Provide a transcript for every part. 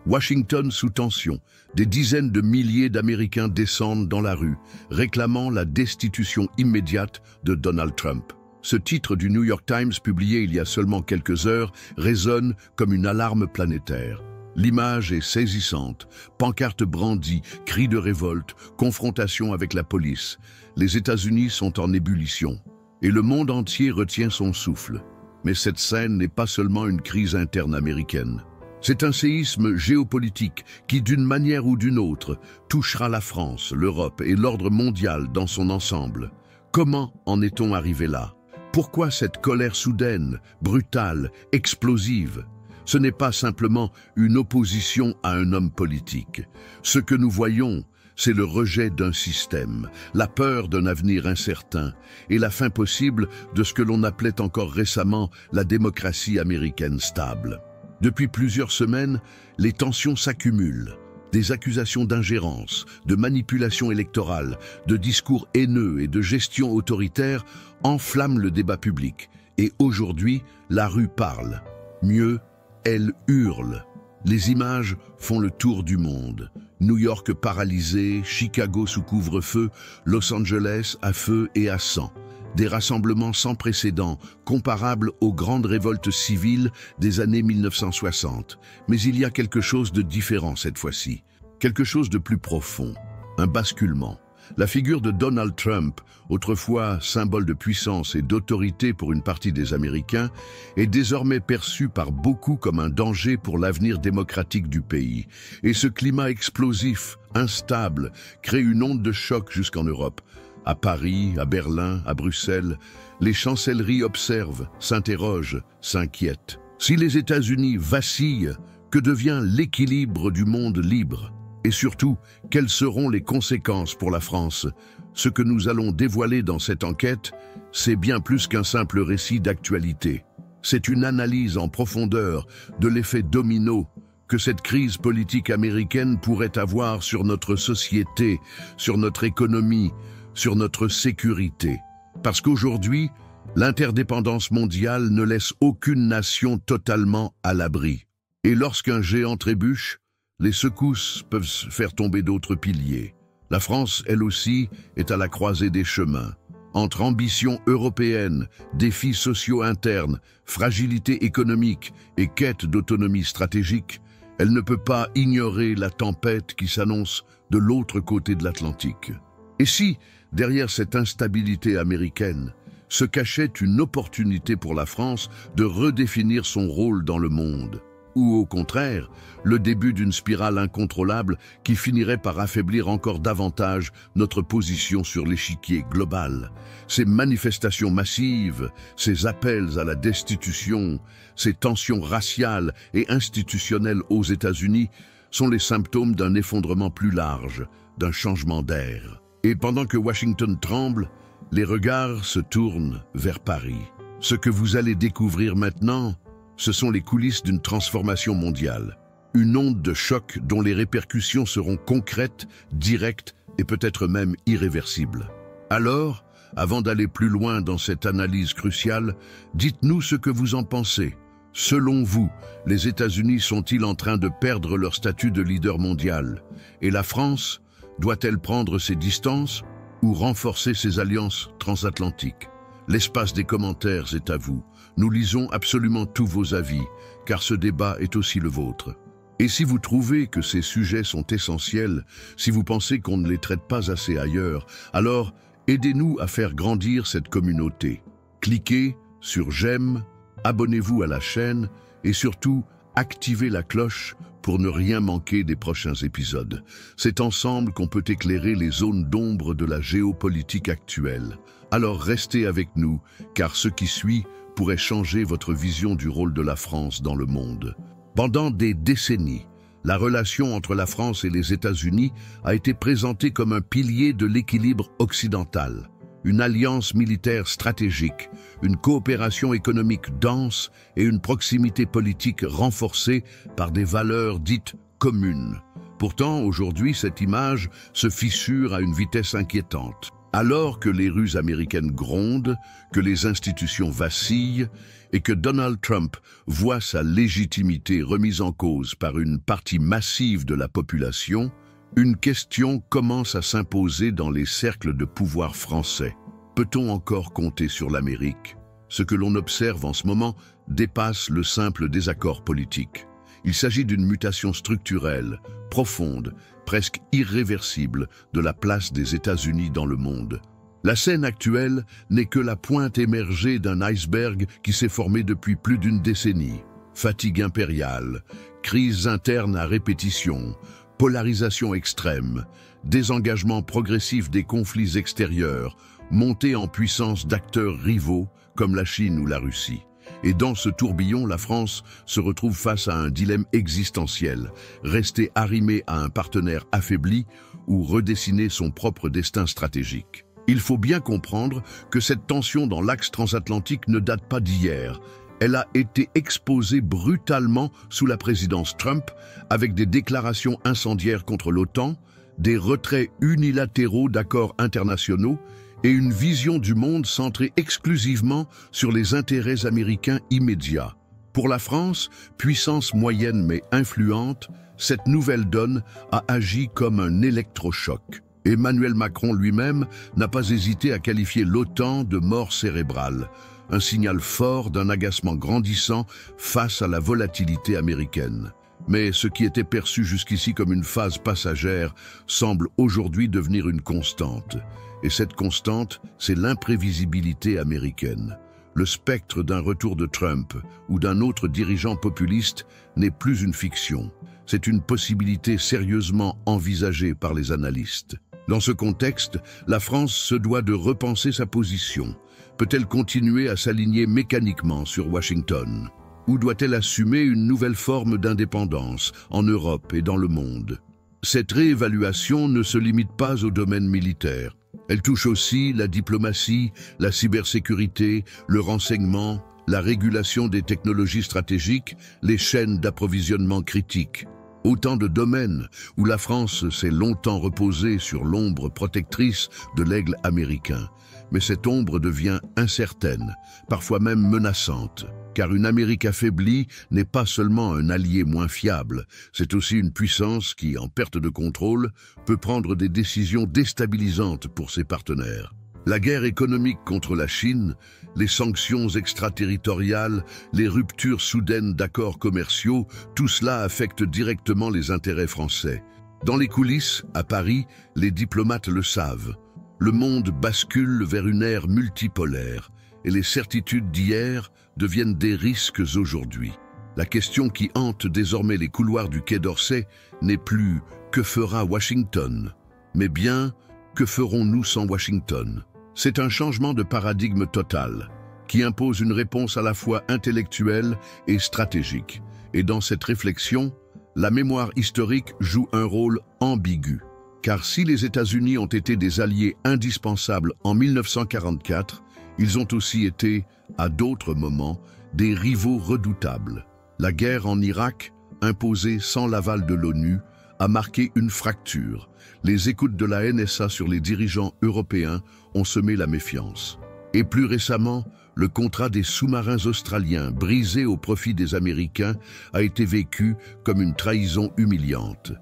Washington sous tension, des dizaines de milliers d'Américains descendent dans la rue, réclamant la destitution immédiate de Donald Trump. Ce titre du New York Times, publié il y a seulement quelques heures, résonne comme une alarme planétaire. L'image est saisissante, pancartes brandies, cris de révolte, confrontation avec la police. Les États-Unis sont en ébullition, et le monde entier retient son souffle. Mais cette scène n'est pas seulement une crise interne américaine. C'est un séisme géopolitique qui, d'une manière ou d'une autre, touchera la France, l'Europe et l'ordre mondial dans son ensemble. Comment en est-on arrivé là? Pourquoi cette colère soudaine, brutale, explosive? Ce n'est pas simplement une opposition à un homme politique. Ce que nous voyons, c'est le rejet d'un système, la peur d'un avenir incertain et la fin possible de ce que l'on appelait encore récemment la démocratie américaine stable. Depuis plusieurs semaines, les tensions s'accumulent. Des accusations d'ingérence, de manipulation électorale, de discours haineux et de gestion autoritaire enflamment le débat public. Et aujourd'hui, la rue parle. Mieux, elle hurle. Les images font le tour du monde. New York paralysé, Chicago sous couvre-feu, Los Angeles à feu et à sang. Des rassemblements sans précédent, comparables aux grandes révoltes civiles des années 1960. Mais il y a quelque chose de différent cette fois-ci, quelque chose de plus profond, un basculement. La figure de Donald Trump, autrefois symbole de puissance et d'autorité pour une partie des Américains, est désormais perçue par beaucoup comme un danger pour l'avenir démocratique du pays. Et ce climat explosif, instable, crée une onde de choc jusqu'en Europe. À Paris, à Berlin, à Bruxelles, les chancelleries observent, s'interrogent, s'inquiètent. Si les États-Unis vacillent, que devient l'équilibre du monde libre? Et surtout, quelles seront les conséquences pour la France? Ce que nous allons dévoiler dans cette enquête, c'est bien plus qu'un simple récit d'actualité. C'est une analyse en profondeur de l'effet domino que cette crise politique américaine pourrait avoir sur notre société, sur notre économie, sur notre sécurité. Parce qu'aujourd'hui, l'interdépendance mondiale ne laisse aucune nation totalement à l'abri. Et lorsqu'un géant trébuche, les secousses peuvent faire tomber d'autres piliers. La France, elle aussi, est à la croisée des chemins. Entre ambition européenne, défis sociaux internes, fragilité économique et quête d'autonomie stratégique, elle ne peut pas ignorer la tempête qui s'annonce de l'autre côté de l'Atlantique. Et si, derrière cette instabilité américaine, se cachait une opportunité pour la France de redéfinir son rôle dans le monde? Ou au contraire, le début d'une spirale incontrôlable qui finirait par affaiblir encore davantage notre position sur l'échiquier global. Ces manifestations massives, ces appels à la destitution, ces tensions raciales et institutionnelles aux États-Unis sont les symptômes d'un effondrement plus large, d'un changement d'air. Et pendant que Washington tremble, les regards se tournent vers Paris. Ce que vous allez découvrir maintenant, ce sont les coulisses d'une transformation mondiale. Une onde de choc dont les répercussions seront concrètes, directes et peut-être même irréversibles. Alors, avant d'aller plus loin dans cette analyse cruciale, dites-nous ce que vous en pensez. Selon vous, les États-Unis sont-ils en train de perdre leur statut de leader mondial? Et la France, doit-elle prendre ses distances ou renforcer ses alliances transatlantiques? L'espace des commentaires est à vous. Nous lisons absolument tous vos avis, car ce débat est aussi le vôtre. Et si vous trouvez que ces sujets sont essentiels, si vous pensez qu'on ne les traite pas assez ailleurs, alors aidez-nous à faire grandir cette communauté. Cliquez sur j'aime, abonnez-vous à la chaîne et surtout activez la cloche pour ne rien manquer des prochains épisodes. C'est ensemble qu'on peut éclairer les zones d'ombre de la géopolitique actuelle. Alors restez avec nous, car ce qui suit pourrait changer votre vision du rôle de la France dans le monde. Pendant des décennies, la relation entre la France et les États-Unis a été présentée comme un pilier de l'équilibre occidental, une alliance militaire stratégique, une coopération économique dense et une proximité politique renforcée par des valeurs dites communes. Pourtant, aujourd'hui, cette image se fissure à une vitesse inquiétante. Alors que les rues américaines grondent, que les institutions vacillent et que Donald Trump voit sa légitimité remise en cause par une partie massive de la population, une question commence à s'imposer dans les cercles de pouvoir français. Peut-on encore compter sur l'Amérique? Ce que l'on observe en ce moment dépasse le simple désaccord politique. Il s'agit d'une mutation structurelle, profonde, presque irréversible de la place des États-Unis dans le monde. La scène actuelle n'est que la pointe émergée d'un iceberg qui s'est formé depuis plus d'une décennie. Fatigue impériale, crise interne à répétition, polarisation extrême, désengagement progressif des conflits extérieurs, montée en puissance d'acteurs rivaux comme la Chine ou la Russie. Et dans ce tourbillon, la France se retrouve face à un dilemme existentiel, rester arrimée à un partenaire affaibli ou redessiner son propre destin stratégique. Il faut bien comprendre que cette tension dans l'axe transatlantique ne date pas d'hier. Elle a été exposée brutalement sous la présidence Trump, avec des déclarations incendiaires contre l'OTAN, des retraits unilatéraux d'accords internationaux et une vision du monde centrée exclusivement sur les intérêts américains immédiats. Pour la France, puissance moyenne mais influente, cette nouvelle donne a agi comme un électrochoc. Emmanuel Macron lui-même n'a pas hésité à qualifier l'OTAN de mort cérébrale, un signal fort d'un agacement grandissant face à la volatilité américaine. Mais ce qui était perçu jusqu'ici comme une phase passagère semble aujourd'hui devenir une constante. Et cette constante, c'est l'imprévisibilité américaine. Le spectre d'un retour de Trump ou d'un autre dirigeant populiste n'est plus une fiction. C'est une possibilité sérieusement envisagée par les analystes. Dans ce contexte, la France se doit de repenser sa position. Peut-elle continuer à s'aligner mécaniquement sur Washington? Ou doit-elle assumer une nouvelle forme d'indépendance en Europe et dans le monde? Cette réévaluation ne se limite pas au domaine militaire. Elle touche aussi la diplomatie, la cybersécurité, le renseignement, la régulation des technologies stratégiques, les chaînes d'approvisionnement critiques. Autant de domaines où la France s'est longtemps reposée sur l'ombre protectrice de l'aigle américain. Mais cette ombre devient incertaine, parfois même menaçante, car une Amérique affaiblie n'est pas seulement un allié moins fiable, c'est aussi une puissance qui, en perte de contrôle, peut prendre des décisions déstabilisantes pour ses partenaires. La guerre économique contre la Chine, les sanctions extraterritoriales, les ruptures soudaines d'accords commerciaux, tout cela affecte directement les intérêts français. Dans les coulisses, à Paris, les diplomates le savent. Le monde bascule vers une ère multipolaire et les certitudes d'hier deviennent des risques aujourd'hui. La question qui hante désormais les couloirs du Quai d'Orsay n'est plus « que fera Washington ?», mais bien « que ferons-nous sans Washington ?» C'est un changement de paradigme total qui impose une réponse à la fois intellectuelle et stratégique. Et dans cette réflexion, la mémoire historique joue un rôle ambigu. Car si les États-Unis ont été des alliés indispensables en 1944, ils ont aussi été, à d'autres moments, des rivaux redoutables. La guerre en Irak, imposée sans l'aval de l'ONU, a marqué une fracture. Les écoutes de la NSA sur les dirigeants européens ont semé la méfiance. Et plus récemment, le contrat des sous-marins australiens, brisé au profit des Américains, a été vécu comme une trahison humiliante.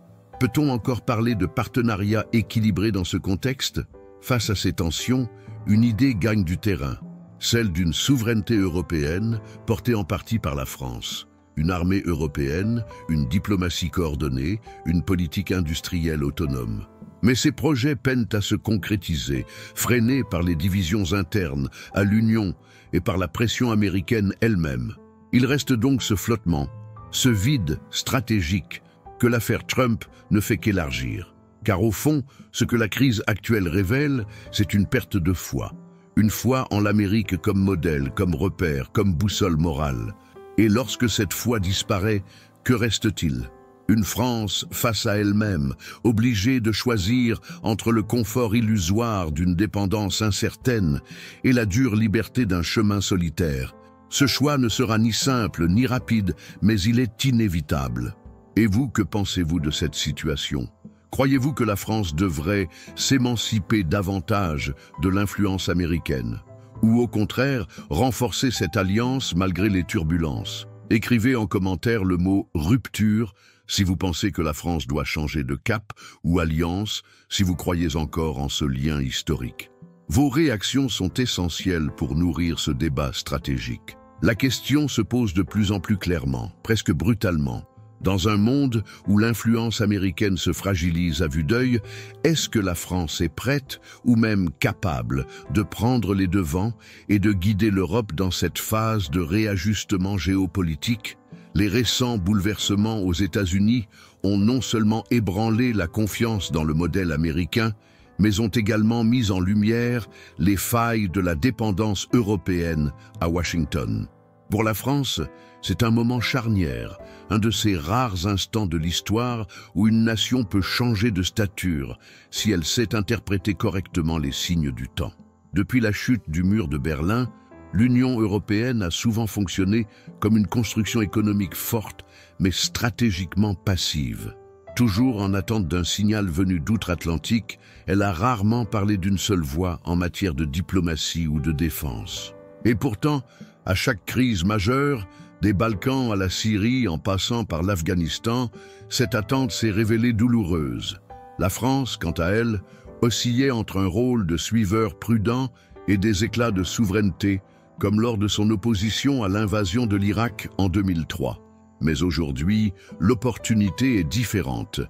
Peut-on encore parler de partenariat équilibré dans ce contexte? Face à ces tensions, une idée gagne du terrain, celle d'une souveraineté européenne portée en partie par la France. Une armée européenne, une diplomatie coordonnée, une politique industrielle autonome. Mais ces projets peinent à se concrétiser, freinés par les divisions internes à l'Union et par la pression américaine elle-même. Il reste donc ce flottement, ce vide stratégique que l'affaire Trump ne fait qu'élargir. Car au fond, ce que la crise actuelle révèle, c'est une perte de foi. Une foi en l'Amérique comme modèle, comme repère, comme boussole morale. Et lorsque cette foi disparaît, que reste-t-il? Une France face à elle-même, obligée de choisir entre le confort illusoire d'une dépendance incertaine et la dure liberté d'un chemin solitaire. Ce choix ne sera ni simple ni rapide, mais il est inévitable. Et vous, que pensez-vous de cette situation? Croyez-vous que la France devrait s'émanciper davantage de l'influence américaine? Ou au contraire, renforcer cette alliance malgré les turbulences? Écrivez en commentaire le mot « rupture » si vous pensez que la France doit changer de cap, ou alliance si vous croyez encore en ce lien historique. Vos réactions sont essentielles pour nourrir ce débat stratégique. La question se pose de plus en plus clairement, presque brutalement. Dans un monde où l'influence américaine se fragilise à vue d'œil, est-ce que la France est prête ou même capable de prendre les devants et de guider l'Europe dans cette phase de réajustement géopolitique? Les récents bouleversements aux États-Unis ont non seulement ébranlé la confiance dans le modèle américain, mais ont également mis en lumière les failles de la dépendance européenne à Washington. Pour la France, c'est un moment charnière, un de ces rares instants de l'histoire où une nation peut changer de stature si elle sait interpréter correctement les signes du temps. Depuis la chute du mur de Berlin, l'Union européenne a souvent fonctionné comme une construction économique forte, mais stratégiquement passive. Toujours en attente d'un signal venu d'outre-Atlantique, elle a rarement parlé d'une seule voix en matière de diplomatie ou de défense. Et pourtant, à chaque crise majeure, des Balkans à la Syrie en passant par l'Afghanistan, cette attente s'est révélée douloureuse. La France, quant à elle, oscillait entre un rôle de suiveur prudent et des éclats de souveraineté, comme lors de son opposition à l'invasion de l'Irak en 2003. Mais aujourd'hui, l'opportunité est différente.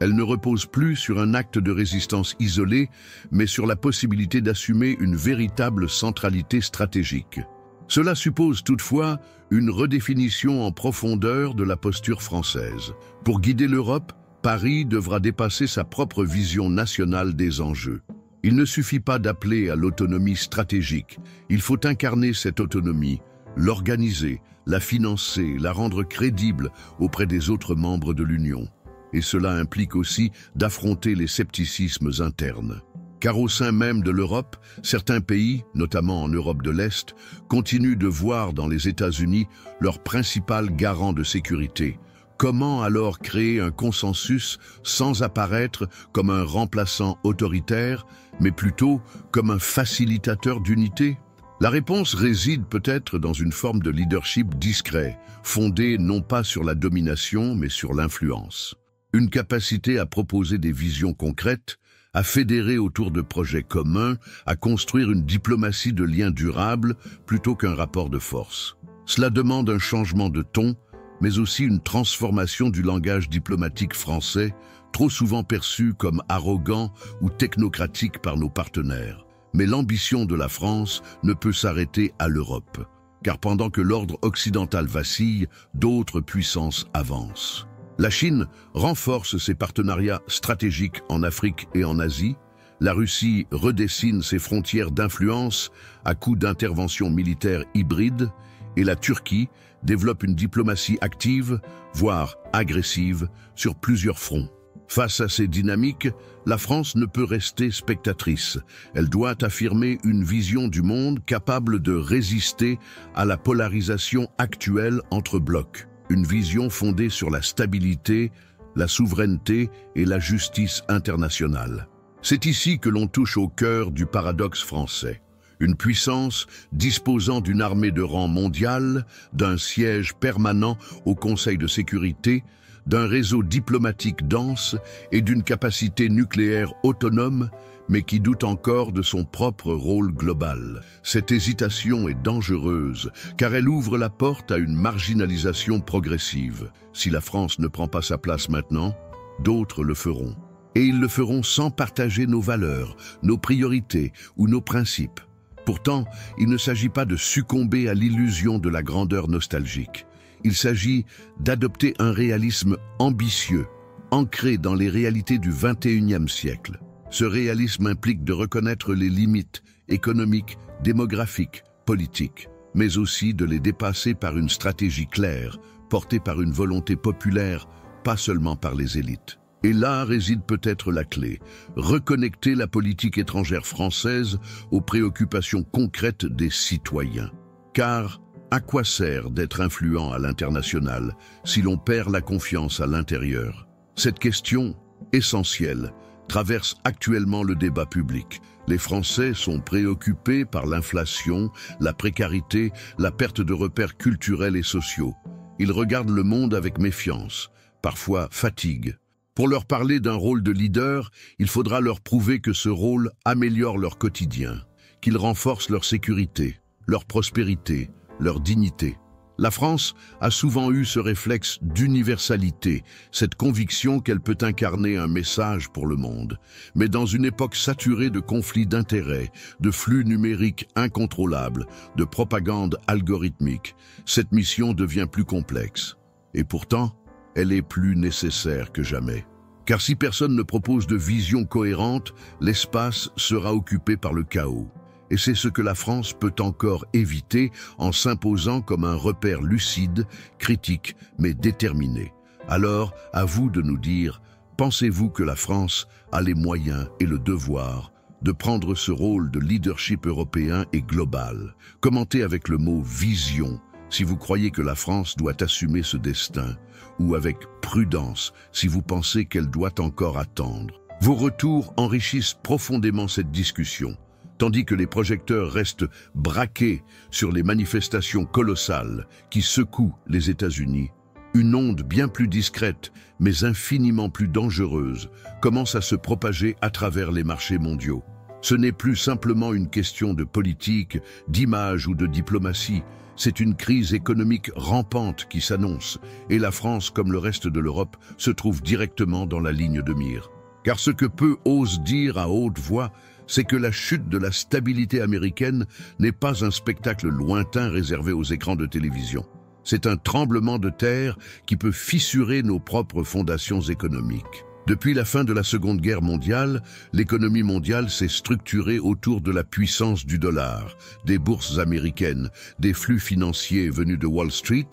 Elle ne repose plus sur un acte de résistance isolé, mais sur la possibilité d'assumer une véritable centralité stratégique. Cela suppose toutefois une redéfinition en profondeur de la posture française. Pour guider l'Europe, Paris devra dépasser sa propre vision nationale des enjeux. Il ne suffit pas d'appeler à l'autonomie stratégique, il faut incarner cette autonomie, l'organiser, la financer, la rendre crédible auprès des autres membres de l'Union. Et cela implique aussi d'affronter les scepticismes internes. Car au sein même de l'Europe, certains pays, notamment en Europe de l'Est, continuent de voir dans les États-Unis leur principal garant de sécurité. Comment alors créer un consensus sans apparaître comme un remplaçant autoritaire, mais plutôt comme un facilitateur d'unité? La réponse réside peut-être dans une forme de leadership discret, fondé non pas sur la domination, mais sur l'influence. Une capacité à proposer des visions concrètes, à fédérer autour de projets communs, à construire une diplomatie de liens durables plutôt qu'un rapport de force. Cela demande un changement de ton, mais aussi une transformation du langage diplomatique français, trop souvent perçu comme arrogant ou technocratique par nos partenaires. Mais l'ambition de la France ne peut s'arrêter à l'Europe, car pendant que l'ordre occidental vacille, d'autres puissances avancent. La Chine renforce ses partenariats stratégiques en Afrique et en Asie, la Russie redessine ses frontières d'influence à coups d'interventions militaires hybrides, et la Turquie développe une diplomatie active, voire agressive, sur plusieurs fronts. Face à ces dynamiques, la France ne peut rester spectatrice. Elle doit affirmer une vision du monde capable de résister à la polarisation actuelle entre blocs. Une vision fondée sur la stabilité, la souveraineté et la justice internationale. C'est ici que l'on touche au cœur du paradoxe français. Une puissance disposant d'une armée de rang mondial, d'un siège permanent au Conseil de sécurité, d'un réseau diplomatique dense et d'une capacité nucléaire autonome, mais qui doute encore de son propre rôle global. Cette hésitation est dangereuse, car elle ouvre la porte à une marginalisation progressive. Si la France ne prend pas sa place maintenant, d'autres le feront. Et ils le feront sans partager nos valeurs, nos priorités ou nos principes. Pourtant, il ne s'agit pas de succomber à l'illusion de la grandeur nostalgique. Il s'agit d'adopter un réalisme ambitieux, ancré dans les réalités du XXIe siècle. Ce réalisme implique de reconnaître les limites économiques, démographiques, politiques, mais aussi de les dépasser par une stratégie claire, portée par une volonté populaire, pas seulement par les élites. Et là réside peut-être la clé, reconnecter la politique étrangère française aux préoccupations concrètes des citoyens. Car à quoi sert d'être influent à l'international si l'on perd la confiance à l'intérieur? Cette question, essentielle, traverse actuellement le débat public. Les Français sont préoccupés par l'inflation, la précarité, la perte de repères culturels et sociaux. Ils regardent le monde avec méfiance, parfois fatigue. Pour leur parler d'un rôle de leader, il faudra leur prouver que ce rôle améliore leur quotidien, qu'il renforce leur sécurité, leur prospérité, leur dignité. La France a souvent eu ce réflexe d'universalité, cette conviction qu'elle peut incarner un message pour le monde. Mais dans une époque saturée de conflits d'intérêts, de flux numériques incontrôlables, de propagande algorithmique, cette mission devient plus complexe. Et pourtant, elle est plus nécessaire que jamais. Car si personne ne propose de vision cohérente, l'espace sera occupé par le chaos. Et c'est ce que la France peut encore éviter en s'imposant comme un repère lucide, critique, mais déterminé. Alors, à vous de nous dire, pensez-vous que la France a les moyens et le devoir de prendre ce rôle de leadership européen et global? Commentez avec le mot « vision » si vous croyez que la France doit assumer ce destin, ou avec prudence si vous pensez qu'elle doit encore attendre. Vos retours enrichissent profondément cette discussion. Tandis que les projecteurs restent braqués sur les manifestations colossales qui secouent les États-Unis, une onde bien plus discrète, mais infiniment plus dangereuse, commence à se propager à travers les marchés mondiaux. Ce n'est plus simplement une question de politique, d'image ou de diplomatie, c'est une crise économique rampante qui s'annonce, et la France, comme le reste de l'Europe, se trouve directement dans la ligne de mire. Car ce que peu osent dire à haute voix, c'est que la chute de la stabilité américaine n'est pas un spectacle lointain réservé aux écrans de télévision. C'est un tremblement de terre qui peut fissurer nos propres fondations économiques. Depuis la fin de la Seconde Guerre mondiale, l'économie mondiale s'est structurée autour de la puissance du dollar, des bourses américaines, des flux financiers venus de Wall Street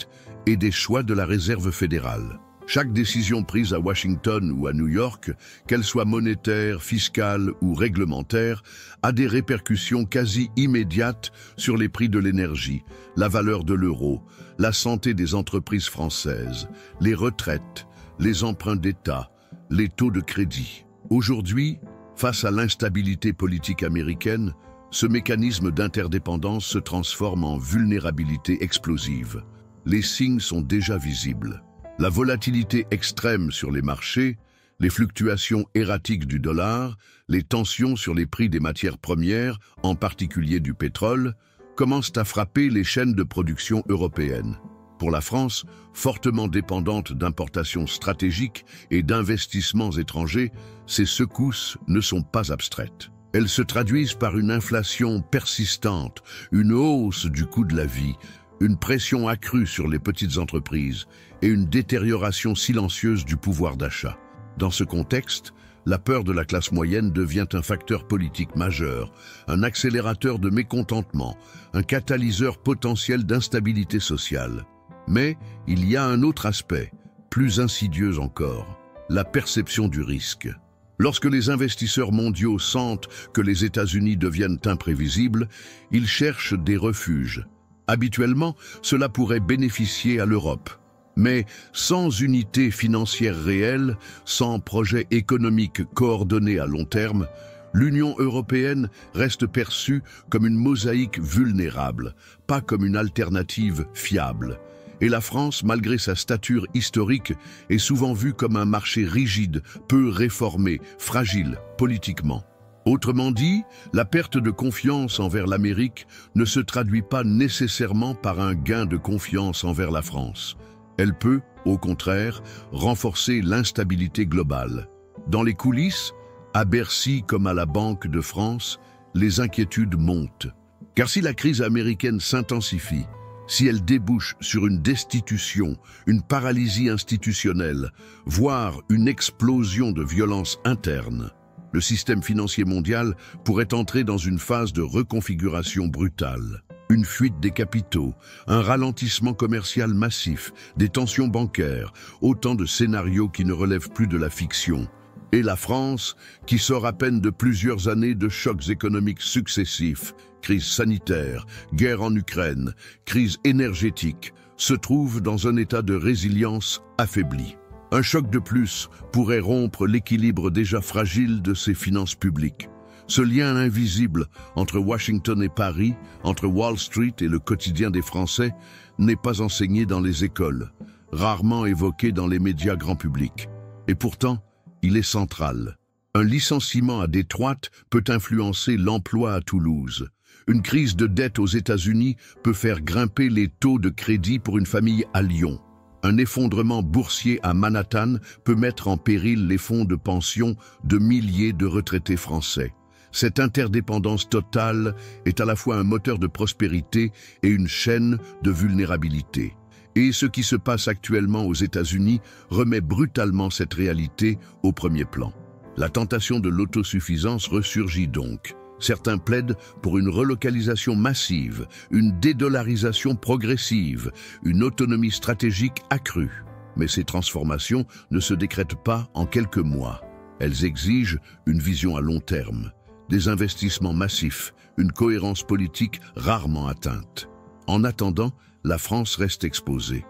et des choix de la Réserve fédérale. Chaque décision prise à Washington ou à New York, qu'elle soit monétaire, fiscale ou réglementaire, a des répercussions quasi immédiates sur les prix de l'énergie, la valeur de l'euro, la santé des entreprises françaises, les retraites, les emprunts d'État, les taux de crédit. Aujourd'hui, face à l'instabilité politique américaine, ce mécanisme d'interdépendance se transforme en vulnérabilité explosive. Les signes sont déjà visibles. La volatilité extrême sur les marchés, les fluctuations erratiques du dollar, les tensions sur les prix des matières premières, en particulier du pétrole, commencent à frapper les chaînes de production européennes. Pour la France, fortement dépendante d'importations stratégiques et d'investissements étrangers, ces secousses ne sont pas abstraites. Elles se traduisent par une inflation persistante, une hausse du coût de la vie, une pression accrue sur les petites entreprises et une détérioration silencieuse du pouvoir d'achat. Dans ce contexte, la peur de la classe moyenne devient un facteur politique majeur, un accélérateur de mécontentement, un catalyseur potentiel d'instabilité sociale. Mais il y a un autre aspect, plus insidieux encore, la perception du risque. Lorsque les investisseurs mondiaux sentent que les États-Unis deviennent imprévisibles, ils cherchent des refuges. Habituellement, cela pourrait bénéficier à l'Europe. Mais sans unité financière réelle, sans projet économique coordonné à long terme, l'Union européenne reste perçue comme une mosaïque vulnérable, pas comme une alternative fiable. Et la France, malgré sa stature historique, est souvent vue comme un marché rigide, peu réformé, fragile politiquement. Autrement dit, la perte de confiance envers l'Amérique ne se traduit pas nécessairement par un gain de confiance envers la France. Elle peut, au contraire, renforcer l'instabilité globale. Dans les coulisses, à Bercy comme à la Banque de France, les inquiétudes montent. Car si la crise américaine s'intensifie, si elle débouche sur une destitution, une paralysie institutionnelle, voire une explosion de violence interne, le système financier mondial pourrait entrer dans une phase de reconfiguration brutale. Une fuite des capitaux, un ralentissement commercial massif, des tensions bancaires, autant de scénarios qui ne relèvent plus de la fiction. Et la France, qui sort à peine de plusieurs années de chocs économiques successifs, crise sanitaire, guerre en Ukraine, crise énergétique, se trouve dans un état de résilience affaibli. Un choc de plus pourrait rompre l'équilibre déjà fragile de ses finances publiques. Ce lien invisible entre Washington et Paris, entre Wall Street et le quotidien des Français, n'est pas enseigné dans les écoles, rarement évoqué dans les médias grand public. Et pourtant, il est central. Un licenciement à Détroit peut influencer l'emploi à Toulouse. Une crise de dette aux États-Unis peut faire grimper les taux de crédit pour une famille à Lyon. Un effondrement boursier à Manhattan peut mettre en péril les fonds de pension de milliers de retraités français. Cette interdépendance totale est à la fois un moteur de prospérité et une chaîne de vulnérabilité. Et ce qui se passe actuellement aux États-Unis remet brutalement cette réalité au premier plan. La tentation de l'autosuffisance ressurgit donc. Certains plaident pour une relocalisation massive, une dédollarisation progressive, une autonomie stratégique accrue. Mais ces transformations ne se décrètent pas en quelques mois. Elles exigent une vision à long terme, des investissements massifs, une cohérence politique rarement atteinte. En attendant, la France reste exposée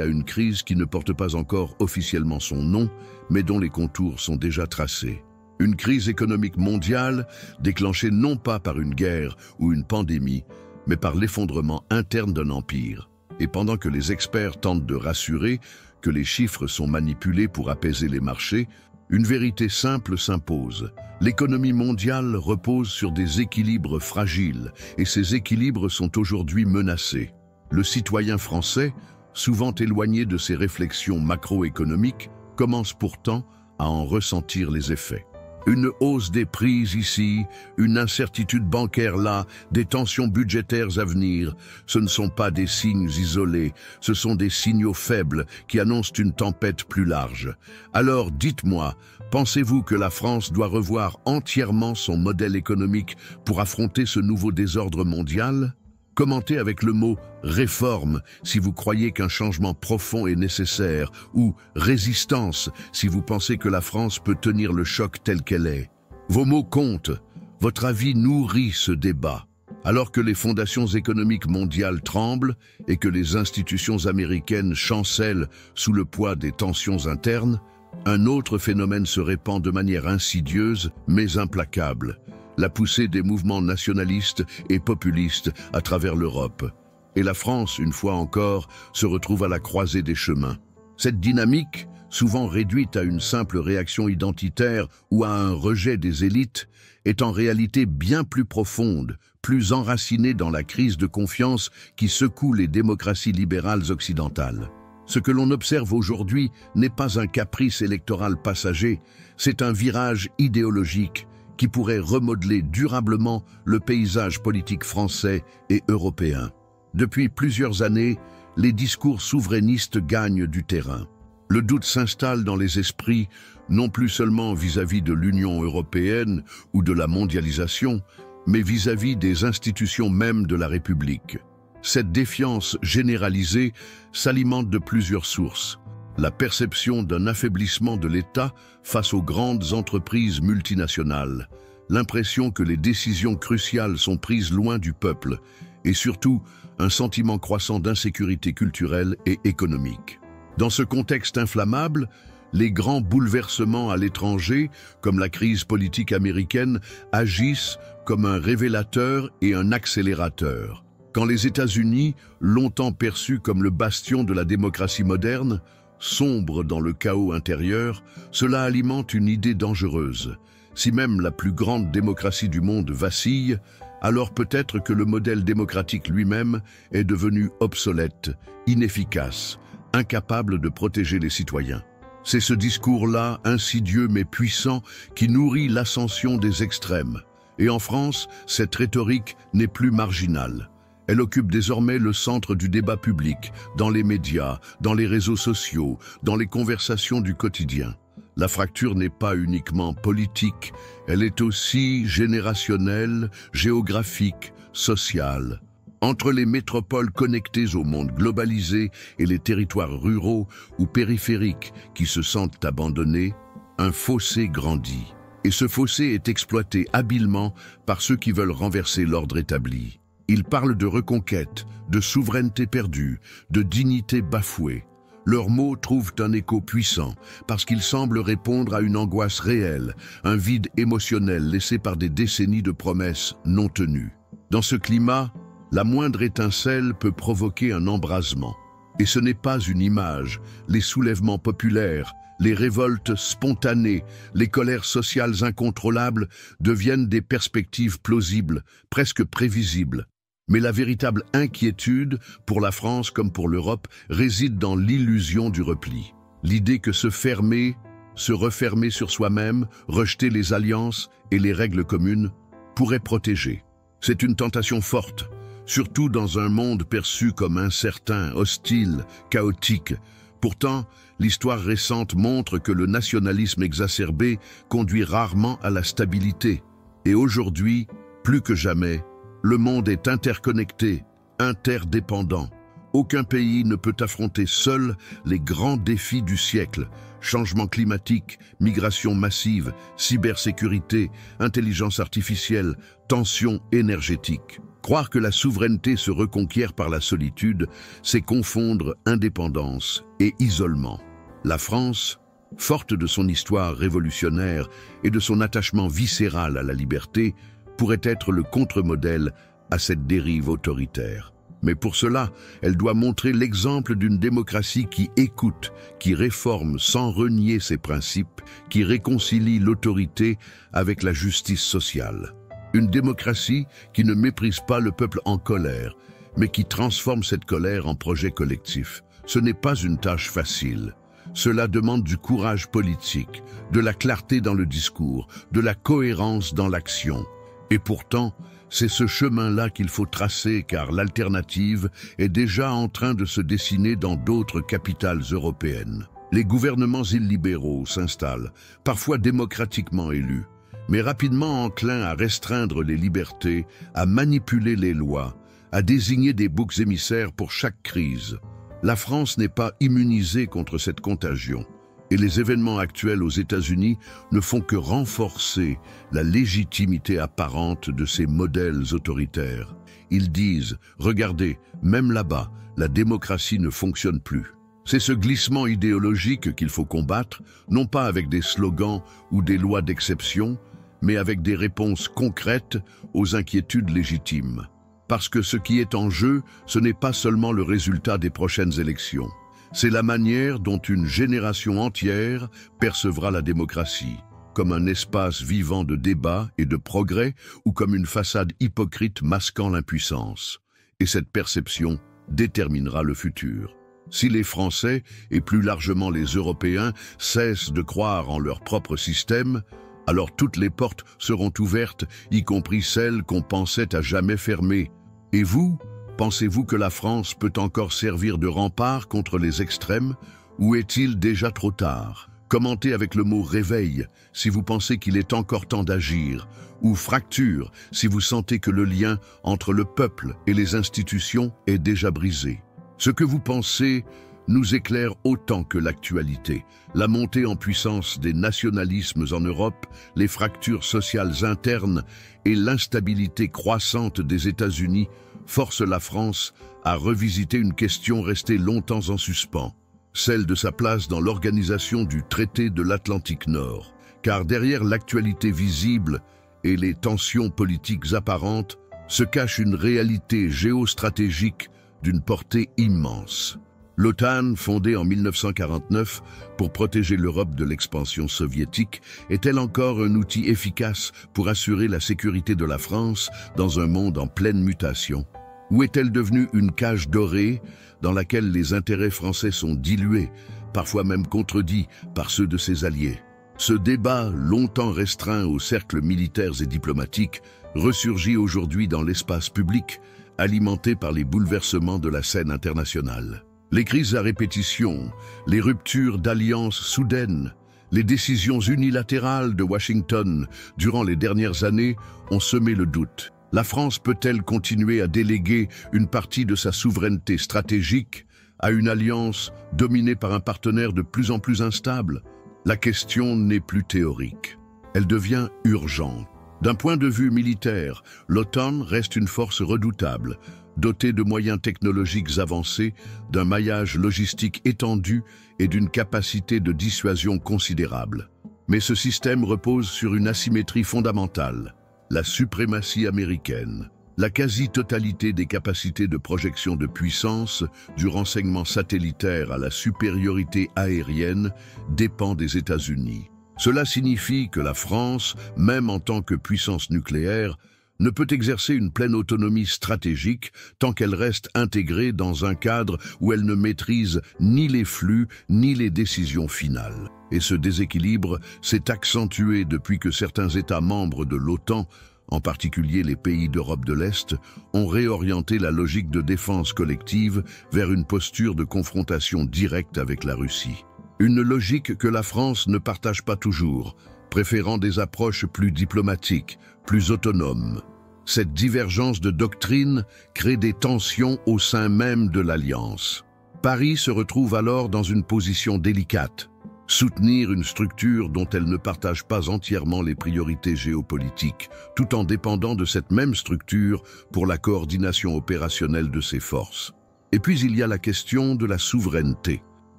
à une crise qui ne porte pas encore officiellement son nom, mais dont les contours sont déjà tracés. Une crise économique mondiale déclenchée non pas par une guerre ou une pandémie, mais par l'effondrement interne d'un empire. Et pendant que les experts tentent de rassurer que les chiffres sont manipulés pour apaiser les marchés, une vérité simple s'impose. L'économie mondiale repose sur des équilibres fragiles, et ces équilibres sont aujourd'hui menacés. Le citoyen français, souvent éloigné de ces réflexions macroéconomiques, commence pourtant à en ressentir les effets. Une hausse des prix ici, une incertitude bancaire là, des tensions budgétaires à venir. Ce ne sont pas des signes isolés, ce sont des signaux faibles qui annoncent une tempête plus large. Alors dites-moi, pensez-vous que la France doit revoir entièrement son modèle économique pour affronter ce nouveau désordre mondial ? Commentez avec le mot « réforme » si vous croyez qu'un changement profond est nécessaire, ou « résistance » si vous pensez que la France peut tenir le choc tel qu'elle est. Vos mots comptent, votre avis nourrit ce débat. Alors que les fondations économiques mondiales tremblent et que les institutions américaines chancellent sous le poids des tensions internes, un autre phénomène se répand de manière insidieuse mais implacable. La poussée des mouvements nationalistes et populistes à travers l'Europe. Et la France, une fois encore, se retrouve à la croisée des chemins. Cette dynamique, souvent réduite à une simple réaction identitaire ou à un rejet des élites, est en réalité bien plus profonde, plus enracinée dans la crise de confiance qui secoue les démocraties libérales occidentales. Ce que l'on observe aujourd'hui n'est pas un caprice électoral passager, c'est un virage idéologique qui pourrait remodeler durablement le paysage politique français et européen. Depuis plusieurs années, les discours souverainistes gagnent du terrain. Le doute s'installe dans les esprits, non plus seulement vis-à-vis de l'Union européenne ou de la mondialisation, mais vis-à-vis des institutions mêmes de la République. Cette défiance généralisée s'alimente de plusieurs sources. La perception d'un affaiblissement de l'État face aux grandes entreprises multinationales, l'impression que les décisions cruciales sont prises loin du peuple, et surtout un sentiment croissant d'insécurité culturelle et économique. Dans ce contexte inflammable, les grands bouleversements à l'étranger, comme la crise politique américaine, agissent comme un révélateur et un accélérateur. Quand les États-Unis, longtemps perçus comme le bastion de la démocratie moderne, sombre dans le chaos intérieur, cela alimente une idée dangereuse. Si même la plus grande démocratie du monde vacille, alors peut-être que le modèle démocratique lui-même est devenu obsolète, inefficace, incapable de protéger les citoyens. C'est ce discours-là, insidieux mais puissant, qui nourrit l'ascension des extrêmes. Et en France, cette rhétorique n'est plus marginale. Elle occupe désormais le centre du débat public, dans les médias, dans les réseaux sociaux, dans les conversations du quotidien. La fracture n'est pas uniquement politique, elle est aussi générationnelle, géographique, sociale. Entre les métropoles connectées au monde globalisé et les territoires ruraux ou périphériques qui se sentent abandonnés, un fossé grandit. Et ce fossé est exploité habilement par ceux qui veulent renverser l'ordre établi. Ils parlent de reconquête, de souveraineté perdue, de dignité bafouée. Leurs mots trouvent un écho puissant parce qu'ils semblent répondre à une angoisse réelle, un vide émotionnel laissé par des décennies de promesses non tenues. Dans ce climat, la moindre étincelle peut provoquer un embrasement. Et ce n'est pas une image. Les soulèvements populaires, les révoltes spontanées, les colères sociales incontrôlables deviennent des perspectives plausibles, presque prévisibles. Mais la véritable inquiétude, pour la France comme pour l'Europe, réside dans l'illusion du repli. L'idée que se fermer, se refermer sur soi-même, rejeter les alliances et les règles communes, pourrait protéger. C'est une tentation forte, surtout dans un monde perçu comme incertain, hostile, chaotique. Pourtant, l'histoire récente montre que le nationalisme exacerbé conduit rarement à la stabilité. Et aujourd'hui, plus que jamais, le monde est interconnecté, interdépendant. Aucun pays ne peut affronter seul les grands défis du siècle. Changement climatique, migration massive, cybersécurité, intelligence artificielle, tension énergétique. Croire que la souveraineté se reconquiert par la solitude, c'est confondre indépendance et isolement. La France, forte de son histoire révolutionnaire et de son attachement viscéral à la liberté, pourrait être le contre-modèle à cette dérive autoritaire. Mais pour cela, elle doit montrer l'exemple d'une démocratie qui écoute, qui réforme sans renier ses principes, qui réconcilie l'autorité avec la justice sociale. Une démocratie qui ne méprise pas le peuple en colère, mais qui transforme cette colère en projet collectif. Ce n'est pas une tâche facile. Cela demande du courage politique, de la clarté dans le discours, de la cohérence dans l'action. Et pourtant, c'est ce chemin-là qu'il faut tracer car l'alternative est déjà en train de se dessiner dans d'autres capitales européennes. Les gouvernements illibéraux s'installent, parfois démocratiquement élus, mais rapidement enclins à restreindre les libertés, à manipuler les lois, à désigner des boucs émissaires pour chaque crise. La France n'est pas immunisée contre cette contagion. Et les événements actuels aux États-Unis ne font que renforcer la légitimité apparente de ces modèles autoritaires. Ils disent, regardez, même là-bas, la démocratie ne fonctionne plus. C'est ce glissement idéologique qu'il faut combattre, non pas avec des slogans ou des lois d'exception, mais avec des réponses concrètes aux inquiétudes légitimes. Parce que ce qui est en jeu, ce n'est pas seulement le résultat des prochaines élections. C'est la manière dont une génération entière percevra la démocratie, comme un espace vivant de débat et de progrès ou comme une façade hypocrite masquant l'impuissance. Et cette perception déterminera le futur. Si les Français, et plus largement les Européens, cessent de croire en leur propre système, alors toutes les portes seront ouvertes, y compris celles qu'on pensait à jamais fermées. Et vous ? Pensez-vous que la France peut encore servir de rempart contre les extrêmes ou est-il déjà trop tard? Commentez avec le mot « réveil » si vous pensez qu'il est encore temps d'agir, ou « fracture » si vous sentez que le lien entre le peuple et les institutions est déjà brisé. Ce que vous pensez nous éclaire autant que l'actualité. La montée en puissance des nationalismes en Europe, les fractures sociales internes et l'instabilité croissante des États-Unis force la France à revisiter une question restée longtemps en suspens, celle de sa place dans l'organisation du traité de l'Atlantique Nord. Car derrière l'actualité visible et les tensions politiques apparentes se cache une réalité géostratégique d'une portée immense. L'OTAN, fondée en 1949 pour protéger l'Europe de l'expansion soviétique, est-elle encore un outil efficace pour assurer la sécurité de la France dans un monde en pleine mutation? Ou est-elle devenue une cage dorée dans laquelle les intérêts français sont dilués, parfois même contredits par ceux de ses alliés? Ce débat, longtemps restreint aux cercles militaires et diplomatiques, ressurgit aujourd'hui dans l'espace public, alimenté par les bouleversements de la scène internationale. Les crises à répétition, les ruptures d'alliances soudaines, les décisions unilatérales de Washington durant les dernières années ont semé le doute. La France peut-elle continuer à déléguer une partie de sa souveraineté stratégique à une alliance dominée par un partenaire de plus en plus instable? La question n'est plus théorique. Elle devient urgente. D'un point de vue militaire, l'OTAN reste une force redoutable, doté de moyens technologiques avancés, d'un maillage logistique étendu et d'une capacité de dissuasion considérable. Mais ce système repose sur une asymétrie fondamentale, la suprématie américaine. La quasi-totalité des capacités de projection de puissance, du renseignement satellitaire à la supériorité aérienne, dépend des États-Unis. Cela signifie que la France, même en tant que puissance nucléaire, ne peut exercer une pleine autonomie stratégique tant qu'elle reste intégrée dans un cadre où elle ne maîtrise ni les flux ni les décisions finales. Et ce déséquilibre s'est accentué depuis que certains États membres de l'OTAN, en particulier les pays d'Europe de l'Est, ont réorienté la logique de défense collective vers une posture de confrontation directe avec la Russie. Une logique que la France ne partage pas toujours, préférant des approches plus diplomatiques, plus autonomes. Cette divergence de doctrine crée des tensions au sein même de l'Alliance. Paris se retrouve alors dans une position délicate. Soutenir une structure dont elle ne partage pas entièrement les priorités géopolitiques, tout en dépendant de cette même structure pour la coordination opérationnelle de ses forces. Et puis il y a la question de la souveraineté.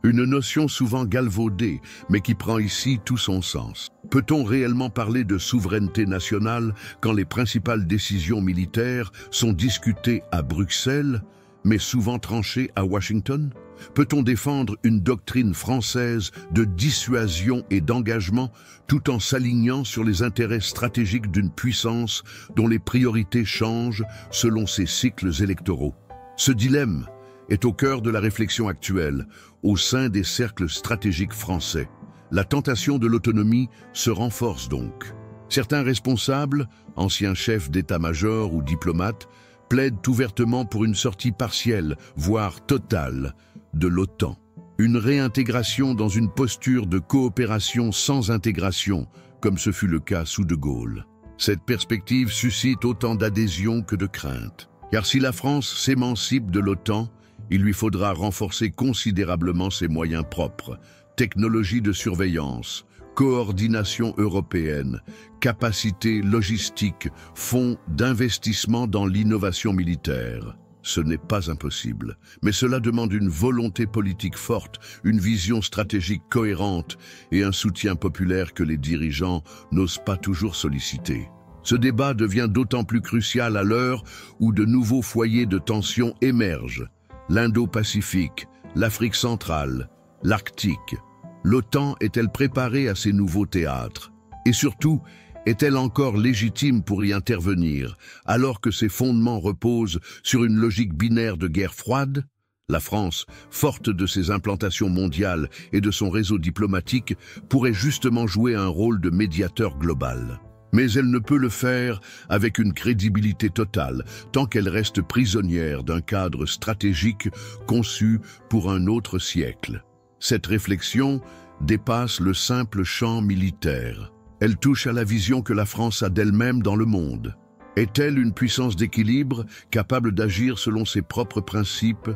Une notion souvent galvaudée, mais qui prend ici tout son sens. Peut-on réellement parler de souveraineté nationale quand les principales décisions militaires sont discutées à Bruxelles, mais souvent tranchées à Washington ? Peut-on défendre une doctrine française de dissuasion et d'engagement tout en s'alignant sur les intérêts stratégiques d'une puissance dont les priorités changent selon ses cycles électoraux? Ce dilemme est au cœur de la réflexion actuelle au sein des cercles stratégiques français. La tentation de l'autonomie se renforce donc. Certains responsables, anciens chefs d'état-major ou diplomates, plaident ouvertement pour une sortie partielle, voire totale, de l'OTAN. Une réintégration dans une posture de coopération sans intégration, comme ce fut le cas sous De Gaulle. Cette perspective suscite autant d'adhésion que de crainte. Car si la France s'émancipe de l'OTAN, il lui faudra renforcer considérablement ses moyens propres, technologies de surveillance, coordination européenne, capacité logistique, fonds d'investissement dans l'innovation militaire. Ce n'est pas impossible, mais cela demande une volonté politique forte, une vision stratégique cohérente et un soutien populaire que les dirigeants n'osent pas toujours solliciter. Ce débat devient d'autant plus crucial à l'heure où de nouveaux foyers de tension émergent. L'Indo-Pacifique, l'Afrique centrale, l'Arctique. L'OTAN est-elle préparée à ces nouveaux théâtres? Et surtout, est-elle encore légitime pour y intervenir, alors que ses fondements reposent sur une logique binaire de guerre froide? La France, forte de ses implantations mondiales et de son réseau diplomatique, pourrait justement jouer un rôle de médiateur global. Mais elle ne peut le faire avec une crédibilité totale, tant qu'elle reste prisonnière d'un cadre stratégique conçu pour un autre siècle. Cette réflexion dépasse le simple champ militaire. Elle touche à la vision que la France a d'elle-même dans le monde. Est-elle une puissance d'équilibre, capable d'agir selon ses propres principes,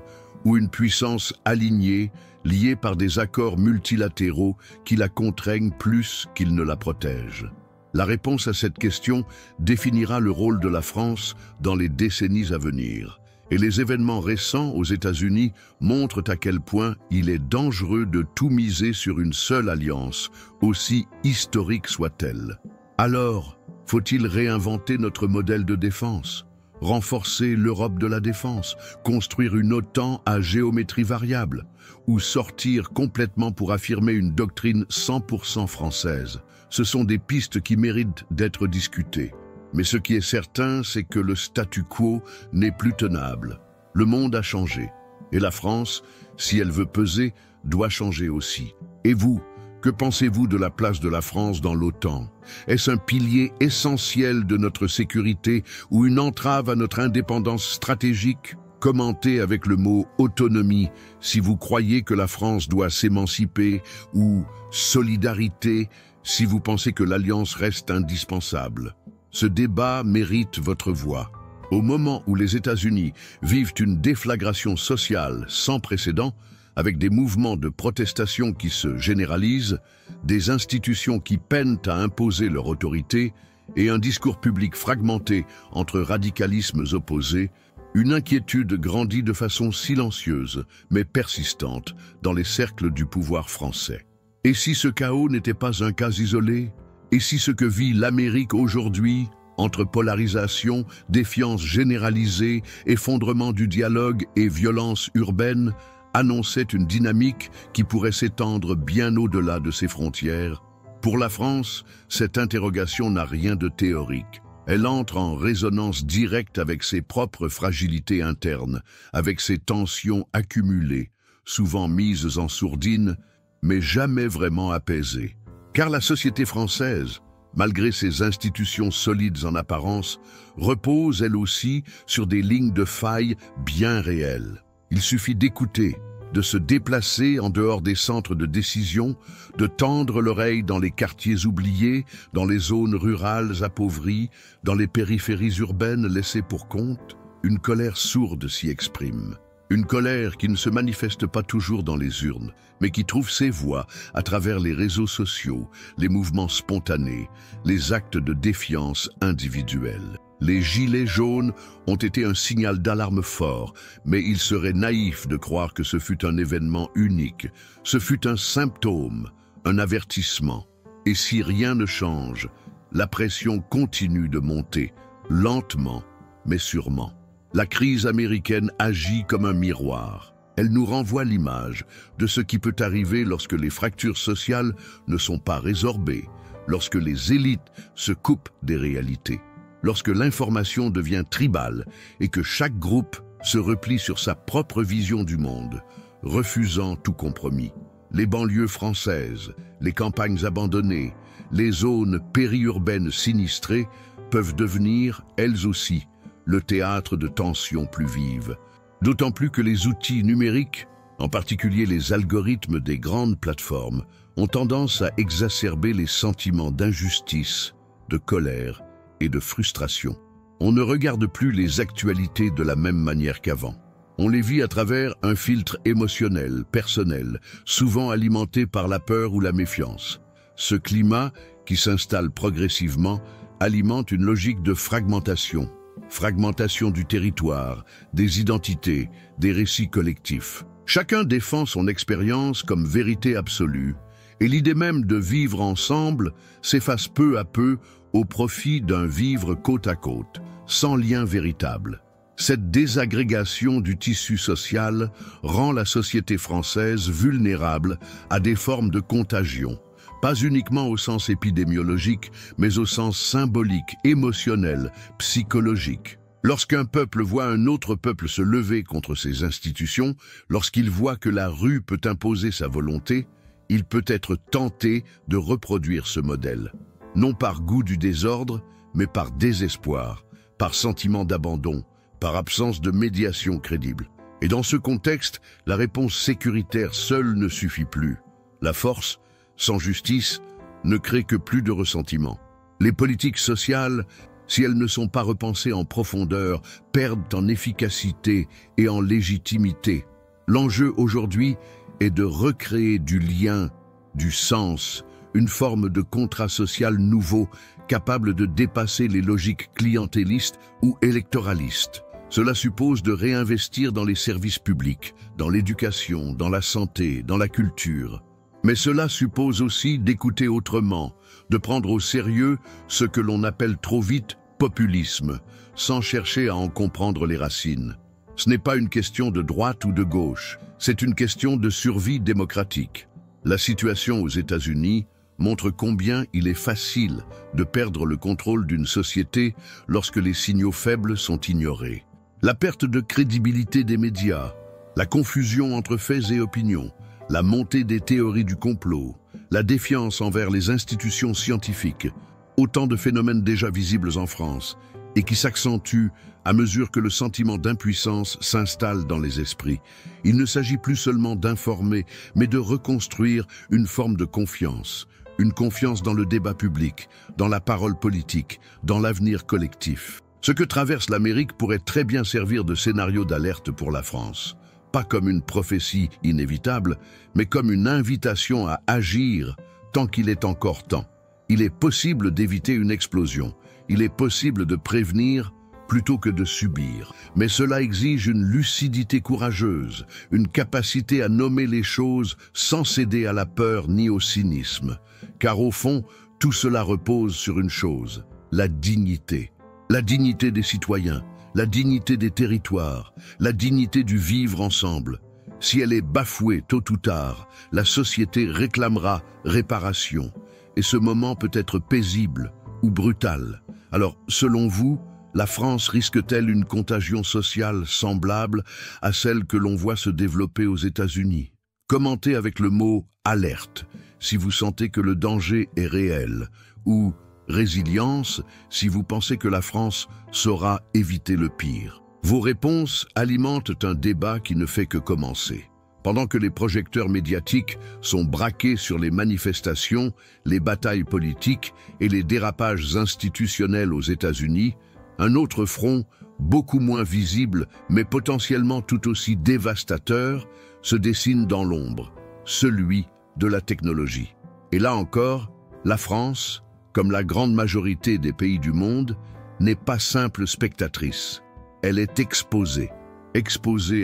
ou une puissance alignée, liée par des accords multilatéraux qui la contraignent plus qu'ils ne la protègent? La réponse à cette question définira le rôle de la France dans les décennies à venir. Et les événements récents aux États-Unis montrent à quel point il est dangereux de tout miser sur une seule alliance, aussi historique soit-elle. Alors, faut-il réinventer notre modèle de défense, renforcer l'Europe de la défense, construire une OTAN à géométrie variable, ou sortir complètement pour affirmer une doctrine 100% française? Ce sont des pistes qui méritent d'être discutées. Mais ce qui est certain, c'est que le statu quo n'est plus tenable. Le monde a changé. Et la France, si elle veut peser, doit changer aussi. Et vous, que pensez-vous de la place de la France dans l'OTAN? Est-ce un pilier essentiel de notre sécurité ou une entrave à notre indépendance stratégique? Commentez avec le mot « autonomie » si vous croyez que la France doit s'émanciper, ou « solidarité » si vous pensez que l'alliance reste indispensable. Ce débat mérite votre voix. Au moment où les États-Unis vivent une déflagration sociale sans précédent, avec des mouvements de protestation qui se généralisent, des institutions qui peinent à imposer leur autorité et un discours public fragmenté entre radicalismes opposés, Une inquiétude grandit de façon silencieuse, mais persistante, dans les cercles du pouvoir français. Et si ce chaos n'était pas un cas isolé? Et si ce que vit l'Amérique aujourd'hui, entre polarisation, défiance généralisée, effondrement du dialogue et violence urbaine, annonçait une dynamique qui pourrait s'étendre bien au-delà de ses frontières? Pour la France, cette interrogation n'a rien de théorique. Elle entre en résonance directe avec ses propres fragilités internes, avec ses tensions accumulées, souvent mises en sourdine, mais jamais vraiment apaisées. Car la société française, malgré ses institutions solides en apparence, repose elle aussi sur des lignes de faille bien réelles. Il suffit d'écouter, de se déplacer en dehors des centres de décision, de tendre l'oreille dans les quartiers oubliés, dans les zones rurales appauvries, dans les périphéries urbaines laissées pour compte. Une colère sourde s'y exprime. Une colère qui ne se manifeste pas toujours dans les urnes, mais qui trouve ses voies à travers les réseaux sociaux, les mouvements spontanés, les actes de défiance individuelle. Les gilets jaunes ont été un signal d'alarme fort, mais il serait naïf de croire que ce fut un événement unique. Ce fut un symptôme, un avertissement. Et si rien ne change, la pression continue de monter, lentement, mais sûrement. La crise américaine agit comme un miroir. Elle nous renvoie l'image de ce qui peut arriver lorsque les fractures sociales ne sont pas résorbées, lorsque les élites se coupent des réalités, lorsque l'information devient tribale et que chaque groupe se replie sur sa propre vision du monde, refusant tout compromis. Les banlieues françaises, les campagnes abandonnées, les zones périurbaines sinistrées peuvent devenir, elles aussi, le théâtre de tensions plus vives. D'autant plus que les outils numériques, en particulier les algorithmes des grandes plateformes, ont tendance à exacerber les sentiments d'injustice, de colère et de frustration. On ne regarde plus les actualités de la même manière qu'avant. On les vit à travers un filtre émotionnel, personnel, souvent alimenté par la peur ou la méfiance. Ce climat, qui s'installe progressivement, alimente une logique de fragmentation. Fragmentation du territoire, des identités, des récits collectifs. Chacun défend son expérience comme vérité absolue, et l'idée même de vivre ensemble s'efface peu à peu au profit d'un vivre côte à côte, sans lien véritable. Cette désagrégation du tissu social rend la société française vulnérable à des formes de contagion, pas uniquement au sens épidémiologique, mais au sens symbolique, émotionnel, psychologique. Lorsqu'un peuple voit un autre peuple se lever contre ses institutions, lorsqu'il voit que la rue peut imposer sa volonté, il peut être tenté de reproduire ce modèle. Non par goût du désordre, mais par désespoir, par sentiment d'abandon, par absence de médiation crédible. Et dans ce contexte, la réponse sécuritaire seule ne suffit plus. La force, sans justice, ne crée que plus de ressentiment. Les politiques sociales, si elles ne sont pas repensées en profondeur, perdent en efficacité et en légitimité. L'enjeu aujourd'hui est de recréer du lien, du sens, une forme de contrat social nouveau, capable de dépasser les logiques clientélistes ou électoralistes. Cela suppose de réinvestir dans les services publics, dans l'éducation, dans la santé, dans la culture. Mais cela suppose aussi d'écouter autrement, de prendre au sérieux ce que l'on appelle trop vite populisme, sans chercher à en comprendre les racines. Ce n'est pas une question de droite ou de gauche, c'est une question de survie démocratique. La situation aux États-Unis montre combien il est facile de perdre le contrôle d'une société lorsque les signaux faibles sont ignorés. La perte de crédibilité des médias, la confusion entre faits et opinions, la montée des théories du complot, la défiance envers les institutions scientifiques, autant de phénomènes déjà visibles en France et qui s'accentuent à mesure que le sentiment d'impuissance s'installe dans les esprits. Il ne s'agit plus seulement d'informer, mais de reconstruire une forme de confiance. Une confiance dans le débat public, dans la parole politique, dans l'avenir collectif. Ce que traverse l'Amérique pourrait très bien servir de scénario d'alerte pour la France. Pas comme une prophétie inévitable, mais comme une invitation à agir tant qu'il est encore temps. Il est possible d'éviter une explosion. Il est possible de prévenir plutôt que de subir. Mais cela exige une lucidité courageuse, une capacité à nommer les choses sans céder à la peur ni au cynisme. Car au fond, tout cela repose sur une chose, la dignité. La dignité des citoyens, la dignité des territoires, la dignité du vivre ensemble. Si elle est bafouée tôt ou tard, la société réclamera réparation. Et ce moment peut être paisible ou brutal. Alors, selon vous, la France risque-t-elle une contagion sociale semblable à celle que l'on voit se développer aux États-Unis? Commentez avec le mot « alerte » si vous sentez que le danger est réel, ou « résilience » si vous pensez que la France saura éviter le pire. Vos réponses alimentent un débat qui ne fait que commencer. Pendant que les projecteurs médiatiques sont braqués sur les manifestations, les batailles politiques et les dérapages institutionnels aux États-Unis, un autre front, beaucoup moins visible mais potentiellement tout aussi dévastateur, se dessine dans l'ombre, celui de la technologie. Et là encore, la France, comme la grande majorité des pays du monde, n'est pas simple spectatrice. Elle est exposée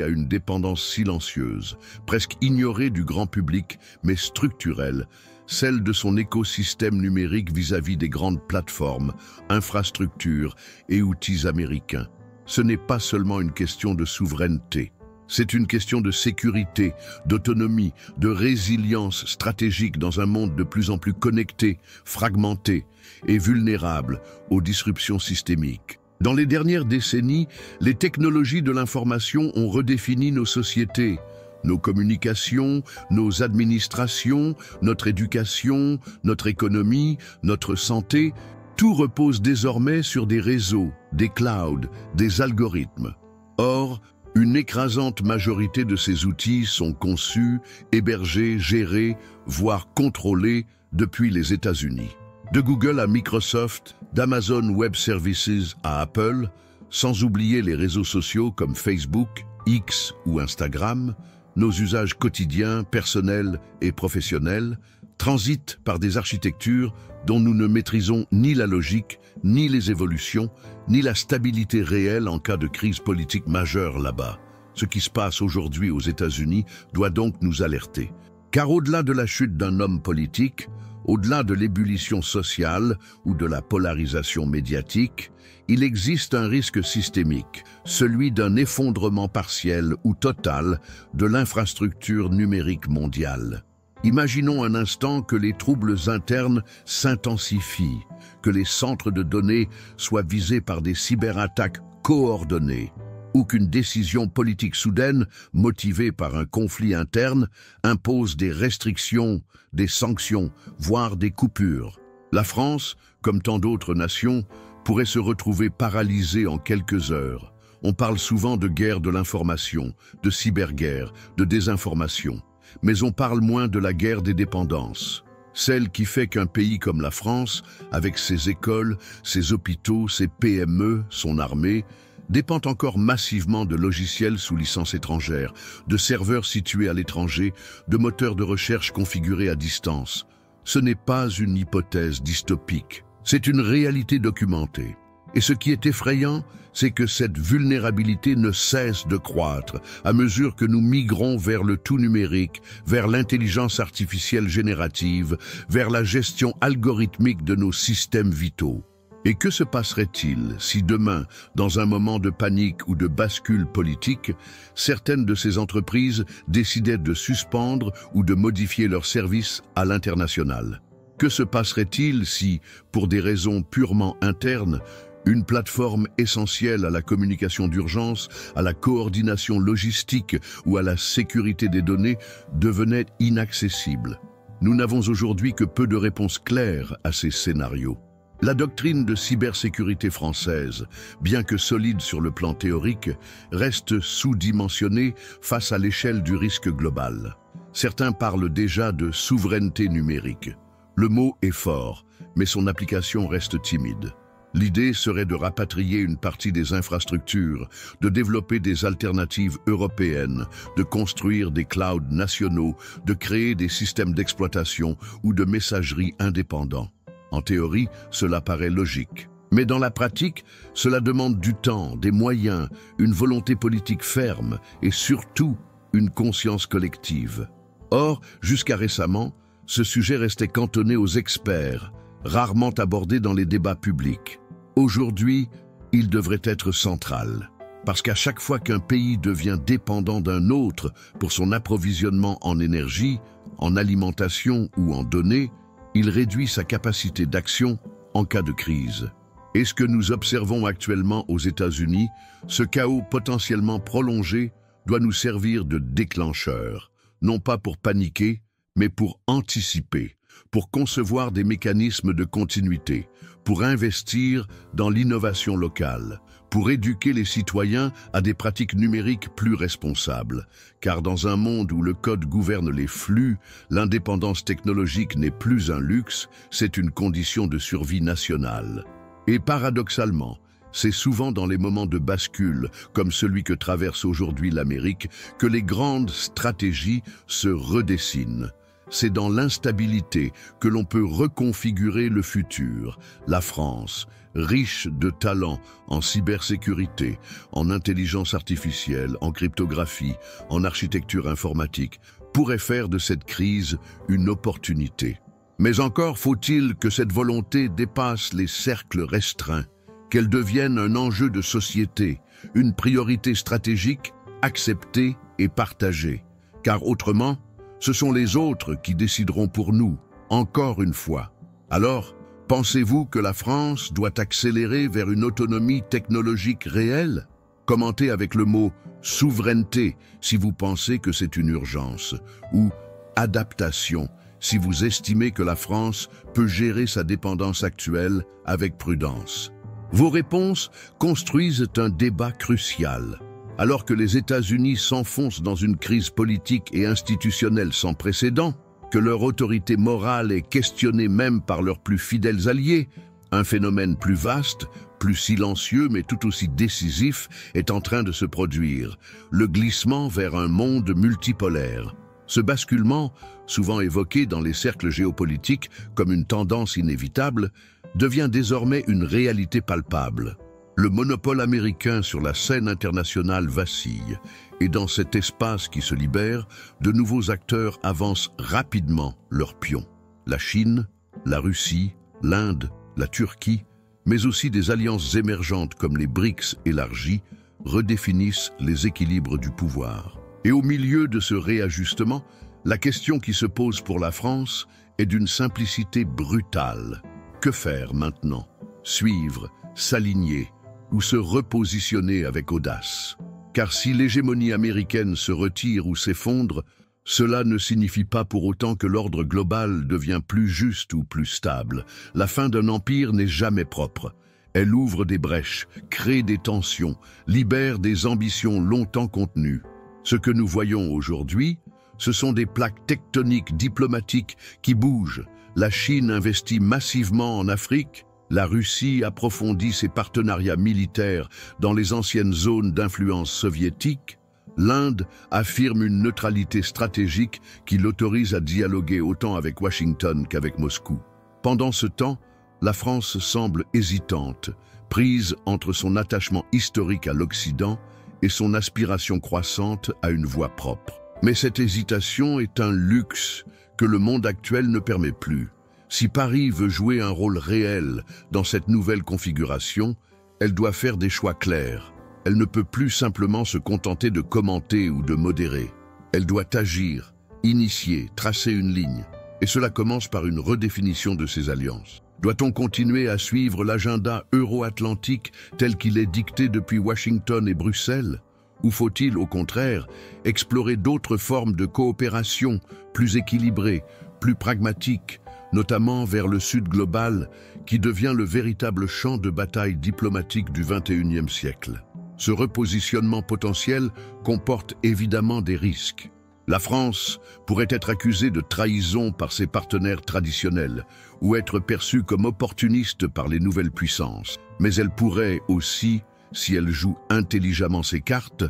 à une dépendance silencieuse, presque ignorée du grand public, mais structurelle, celle de son écosystème numérique vis-à-vis des grandes plateformes, infrastructures et outils américains. Ce n'est pas seulement une question de souveraineté. C'est une question de sécurité, d'autonomie, de résilience stratégique dans un monde de plus en plus connecté, fragmenté et vulnérable aux disruptions systémiques. Dans les dernières décennies, les technologies de l'information ont redéfini nos sociétés, nos communications, nos administrations, notre éducation, notre économie, notre santé. Tout repose désormais sur des réseaux, des clouds, des algorithmes. Or, une écrasante majorité de ces outils sont conçus, hébergés, gérés, voire contrôlés depuis les États-Unis. De Google à Microsoft, d'Amazon Web Services à Apple, sans oublier les réseaux sociaux comme Facebook, X ou Instagram, nos usages quotidiens, personnels et professionnels, transitent par des architectures dont nous ne maîtrisons ni la logique, ni les évolutions, ni la stabilité réelle en cas de crise politique majeure là-bas. Ce qui se passe aujourd'hui aux États-Unis doit donc nous alerter. Car au-delà de la chute d'un homme politique, au-delà de l'ébullition sociale ou de la polarisation médiatique, il existe un risque systémique, celui d'un effondrement partiel ou total de l'infrastructure numérique mondiale. Imaginons un instant que les troubles internes s'intensifient, que les centres de données soient visés par des cyberattaques coordonnées, ou qu'une décision politique soudaine, motivée par un conflit interne, impose des restrictions, des sanctions, voire des coupures. La France, comme tant d'autres nations, pourrait se retrouver paralysée en quelques heures. On parle souvent de guerre de l'information, de cyberguerre, de désinformation. Mais on parle moins de la guerre des dépendances. Celle qui fait qu'un pays comme la France, avec ses écoles, ses hôpitaux, ses PME, son armée, dépend encore massivement de logiciels sous licence étrangère, de serveurs situés à l'étranger, de moteurs de recherche configurés à distance. Ce n'est pas une hypothèse dystopique, c'est une réalité documentée. Et ce qui est effrayant, c'est que cette vulnérabilité ne cesse de croître à mesure que nous migrons vers le tout numérique, vers l'intelligence artificielle générative, vers la gestion algorithmique de nos systèmes vitaux. Et que se passerait-il si demain, dans un moment de panique ou de bascule politique, certaines de ces entreprises décidaient de suspendre ou de modifier leurs services à l'international? Que se passerait-il si, pour des raisons purement internes, une plateforme essentielle à la communication d'urgence, à la coordination logistique ou à la sécurité des données devenait inaccessible? Nous n'avons aujourd'hui que peu de réponses claires à ces scénarios. La doctrine de cybersécurité française, bien que solide sur le plan théorique, reste sous-dimensionnée face à l'échelle du risque global. Certains parlent déjà de souveraineté numérique. Le mot est fort, mais son application reste timide. L'idée serait de rapatrier une partie des infrastructures, de développer des alternatives européennes, de construire des clouds nationaux, de créer des systèmes d'exploitation ou de messagerie indépendants. En théorie, cela paraît logique. Mais dans la pratique, cela demande du temps, des moyens, une volonté politique ferme et surtout une conscience collective. Or, jusqu'à récemment, ce sujet restait cantonné aux experts, rarement abordé dans les débats publics. Aujourd'hui, il devrait être central. Parce qu'à chaque fois qu'un pays devient dépendant d'un autre pour son approvisionnement en énergie, en alimentation ou en données, il réduit sa capacité d'action en cas de crise. Et ce que nous observons actuellement aux États-Unis, ce chaos potentiellement prolongé doit nous servir de déclencheur, non pas pour paniquer, mais pour anticiper, pour concevoir des mécanismes de continuité, pour investir dans l'innovation locale, pour éduquer les citoyens à des pratiques numériques plus responsables. Car dans un monde où le code gouverne les flux, l'indépendance technologique n'est plus un luxe, c'est une condition de survie nationale. Et paradoxalement, c'est souvent dans les moments de bascule, comme celui que traverse aujourd'hui l'Amérique, que les grandes stratégies se redessinent. C'est dans l'instabilité que l'on peut reconfigurer le futur. La France, riche de talents en cybersécurité, en intelligence artificielle, en cryptographie, en architecture informatique, pourrait faire de cette crise une opportunité. Mais encore faut-il que cette volonté dépasse les cercles restreints, qu'elle devienne un enjeu de société, une priorité stratégique acceptée et partagée. Car autrement, ce sont les autres qui décideront pour nous, encore une fois. Alors, pensez-vous que la France doit accélérer vers une autonomie technologique réelle? Commentez avec le mot « souveraineté » si vous pensez que c'est une urgence, ou « adaptation » si vous estimez que la France peut gérer sa dépendance actuelle avec prudence. Vos réponses construisent un débat crucial. Alors que les États-Unis s'enfoncent dans une crise politique et institutionnelle sans précédent, que leur autorité morale est questionnée même par leurs plus fidèles alliés, un phénomène plus vaste, plus silencieux mais tout aussi décisif est en train de se produire, le glissement vers un monde multipolaire. Ce basculement, souvent évoqué dans les cercles géopolitiques comme une tendance inévitable, devient désormais une réalité palpable. Le monopole américain sur la scène internationale vacille, et dans cet espace qui se libère, de nouveaux acteurs avancent rapidement leurs pions. La Chine, la Russie, l'Inde, la Turquie, mais aussi des alliances émergentes comme les BRICS élargies, redéfinissent les équilibres du pouvoir. Et au milieu de ce réajustement, la question qui se pose pour la France est d'une simplicité brutale. Que faire maintenant? Suivre, s'aligner ou se repositionner avec audace? Car si l'hégémonie américaine se retire ou s'effondre, cela ne signifie pas pour autant que l'ordre global devient plus juste ou plus stable. La fin d'un empire n'est jamais propre. Elle ouvre des brèches, crée des tensions, libère des ambitions longtemps contenues. Ce que nous voyons aujourd'hui, ce sont des plaques tectoniques diplomatiques qui bougent. La Chine investit massivement en Afrique, la Russie approfondit ses partenariats militaires dans les anciennes zones d'influence soviétique, l'Inde affirme une neutralité stratégique qui l'autorise à dialoguer autant avec Washington qu'avec Moscou. Pendant ce temps, la France semble hésitante, prise entre son attachement historique à l'Occident et son aspiration croissante à une voie propre. Mais cette hésitation est un luxe que le monde actuel ne permet plus. Si Paris veut jouer un rôle réel dans cette nouvelle configuration, elle doit faire des choix clairs. Elle ne peut plus simplement se contenter de commenter ou de modérer. Elle doit agir, initier, tracer une ligne. Et cela commence par une redéfinition de ses alliances. Doit-on continuer à suivre l'agenda euro-atlantique tel qu'il est dicté depuis Washington et Bruxelles? Ou faut-il, au contraire, explorer d'autres formes de coopération plus équilibrées, plus pragmatiques, notamment vers le Sud global, qui devient le véritable champ de bataille diplomatique du XXIe siècle? Ce repositionnement potentiel comporte évidemment des risques. La France pourrait être accusée de trahison par ses partenaires traditionnels ou être perçue comme opportuniste par les nouvelles puissances. Mais elle pourrait aussi, si elle joue intelligemment ses cartes,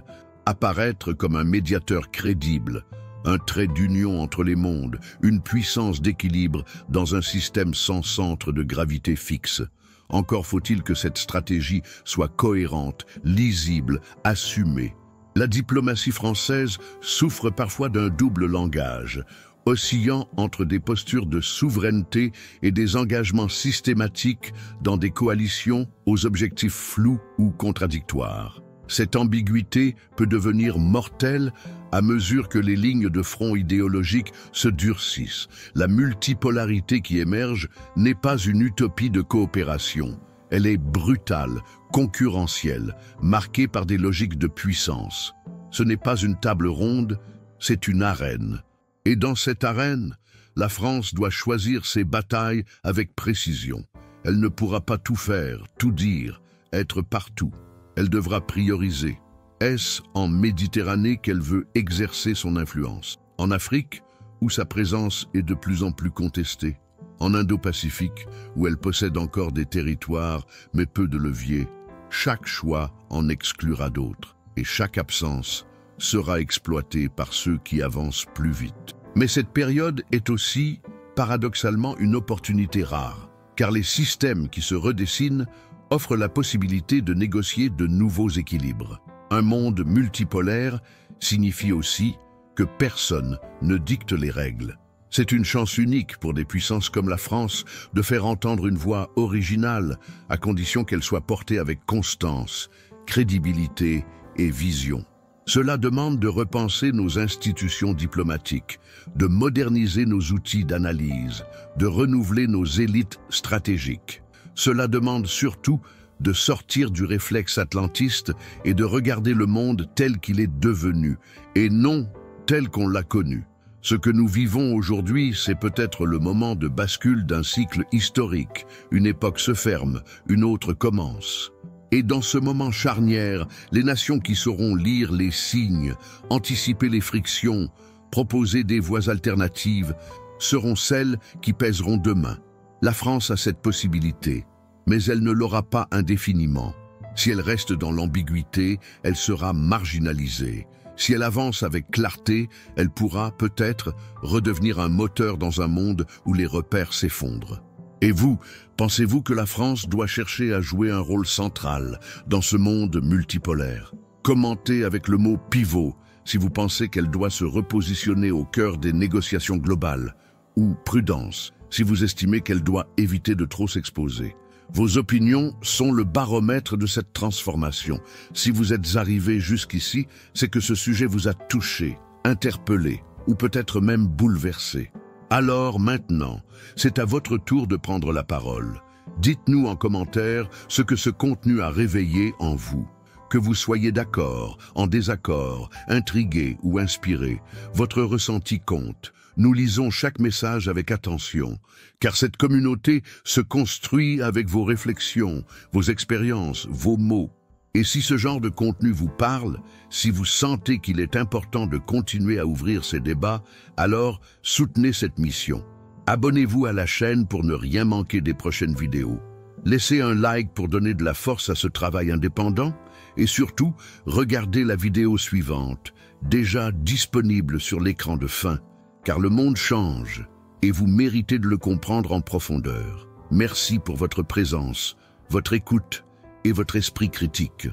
apparaître comme un médiateur crédible, un trait d'union entre les mondes, une puissance d'équilibre dans un système sans centre de gravité fixe. Encore faut-il que cette stratégie soit cohérente, lisible, assumée. La diplomatie française souffre parfois d'un double langage, oscillant entre des postures de souveraineté et des engagements systématiques dans des coalitions aux objectifs flous ou contradictoires. Cette ambiguïté peut devenir mortelle à mesure que les lignes de front idéologiques se durcissent. La multipolarité qui émerge n'est pas une utopie de coopération. Elle est brutale, concurrentielle, marquée par des logiques de puissance. Ce n'est pas une table ronde, c'est une arène. Et dans cette arène, la France doit choisir ses batailles avec précision. Elle ne pourra pas tout faire, tout dire, être partout. Elle devra prioriser. Est-ce en Méditerranée qu'elle veut exercer son influence? En Afrique, où sa présence est de plus en plus contestée? En Indo-Pacifique, où elle possède encore des territoires mais peu de leviers? Chaque choix en exclura d'autres, et chaque absence sera exploitée par ceux qui avancent plus vite. Mais cette période est aussi, paradoxalement, une opportunité rare, car les systèmes qui se redessinent offrent la possibilité de négocier de nouveaux équilibres. Un monde multipolaire signifie aussi que personne ne dicte les règles. C'est une chance unique pour des puissances comme la France de faire entendre une voix originale, à condition qu'elle soit portée avec constance, crédibilité et vision. Cela demande de repenser nos institutions diplomatiques, de moderniser nos outils d'analyse, de renouveler nos élites stratégiques. Cela demande surtout de sortir du réflexe atlantiste et de regarder le monde tel qu'il est devenu, et non tel qu'on l'a connu. Ce que nous vivons aujourd'hui, c'est peut-être le moment de bascule d'un cycle historique. Une époque se ferme, une autre commence. Et dans ce moment charnière, les nations qui sauront lire les signes, anticiper les frictions, proposer des voies alternatives, seront celles qui pèseront demain. La France a cette possibilité, mais elle ne l'aura pas indéfiniment. Si elle reste dans l'ambiguïté, elle sera marginalisée. Si elle avance avec clarté, elle pourra peut-être redevenir un moteur dans un monde où les repères s'effondrent. Et vous, pensez-vous que la France doit chercher à jouer un rôle central dans ce monde multipolaire? Commentez avec le mot « pivot » si vous pensez qu'elle doit se repositionner au cœur des négociations globales, ou « prudence » si vous estimez qu'elle doit éviter de trop s'exposer. Vos opinions sont le baromètre de cette transformation. Si vous êtes arrivé jusqu'ici, c'est que ce sujet vous a touché, interpellé, ou peut-être même bouleversé. Alors maintenant, c'est à votre tour de prendre la parole. Dites-nous en commentaire ce que ce contenu a réveillé en vous. Que vous soyez d'accord, en désaccord, intrigué ou inspiré, votre ressenti compte. Nous lisons chaque message avec attention, car cette communauté se construit avec vos réflexions, vos expériences, vos mots. Et si ce genre de contenu vous parle, si vous sentez qu'il est important de continuer à ouvrir ces débats, alors soutenez cette mission. Abonnez-vous à la chaîne pour ne rien manquer des prochaines vidéos. Laissez un like pour donner de la force à ce travail indépendant et surtout, regardez la vidéo suivante, déjà disponible sur l'écran de fin, car le monde change et vous méritez de le comprendre en profondeur. Merci pour votre présence, votre écoute et votre esprit critique.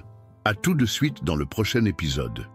À tout de suite dans le prochain épisode.